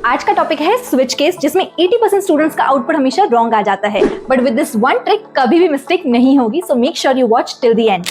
आज का टॉपिक है स्विच केस, जिसमें 80% स्टूडेंट्स का आउटपुट हमेशा रॉन्ग आ जाता है, but with this one trick कभी भी मिस्टेक नहीं होगी, so make sure you watch till the end.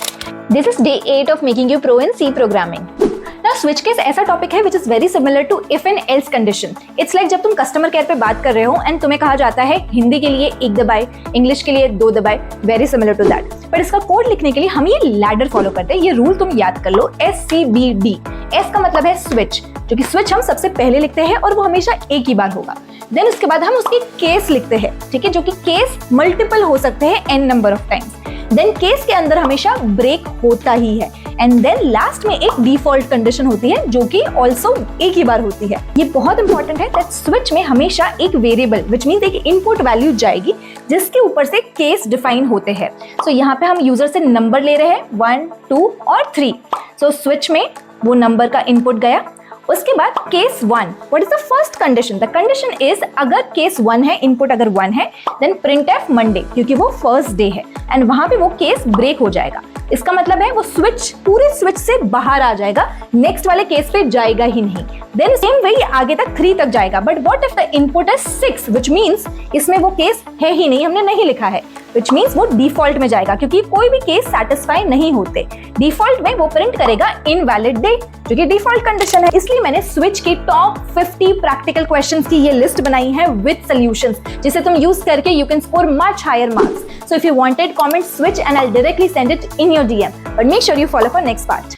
This is day 8 of making you pro in C programming. Now, switch case ऐसा टॉपिक है which is very similar to if and else condition. It's like जब तुम customer care पे बात कर रहे हो and तुम्हें कहा जाता है हिंदी के लिए 1 दबाए, इंग्लिश के लिए 2 दबाए, वेरी सिमिलर टू दैट। पर इसका कोड लिखने के लिए हम ये लैडर फॉलो करते हैं। ये रूल तुम याद कर लो, SCBD। S का मतलब है स्विच, जो कि स्विच हम सबसे पहले लिखते हैं और वो हमेशा एक ही बार होगा। देन उसके बाद हम उसके केस लिखते हैं, ठीक है, जो कि केस मल्टीपल हो सकते हैं n number of times. Then case के अंदर हमेशा ब्रेक होता ही है एंड देन लास्ट में एक डिफॉल्ट कंडीशन होती है जो कि ऑल्सो एक ही बार होती है। ये बहुत इंपॉर्टेंट है दैट स्विच में हमेशा एक वेरिएबल विच मीन्स एक इनपुट वैल्यू जाएगी जिसके ऊपर से केस डिफाइन होते हैं। सो यहाँ पे हम यूजर से नंबर ले रहे हैं 1, 2 और 3। सो स्विच में वो नंबर का इनपुट गया। उसके बाद case 1, what is the first condition? The condition is अगर केस 1 है, इनपुट अगर 1 है, देन printf मंडे, क्योंकि वो फर्स्ट डे है एंड वहां पे वो केस ब्रेक हो जाएगा। इसका मतलब है वो स्विच पूरे स्विच से बाहर आ जाएगा, नेक्स्ट वाले केस पे जाएगा ही नहीं। देन सेम वे आगे तक 3 तक जाएगा, but what if the input is 6, which means इसमें वो केस है ही नहीं, हमने नहीं लिखा है, व्हिच मींस वो डिफॉल्ट में जाएगा क्योंकि कोई भी केस सेटिस्फाई नहीं होते। डिफॉल्ट में वो प्रिंट करेगा इनवैलिड डे, जो कि डिफॉल्ट कंडीशन है। इसलिए मैंने स्विच की टॉप 50 प्रैक्टिकल क्वेश्चंस की ये लिस्ट बनाई है विद सॉल्यूशंस, जिसे तुम यूज करके you can score much higher marks. So if you wanted, comment switch and I'll directly send it in your DM. But make sure you follow for next part.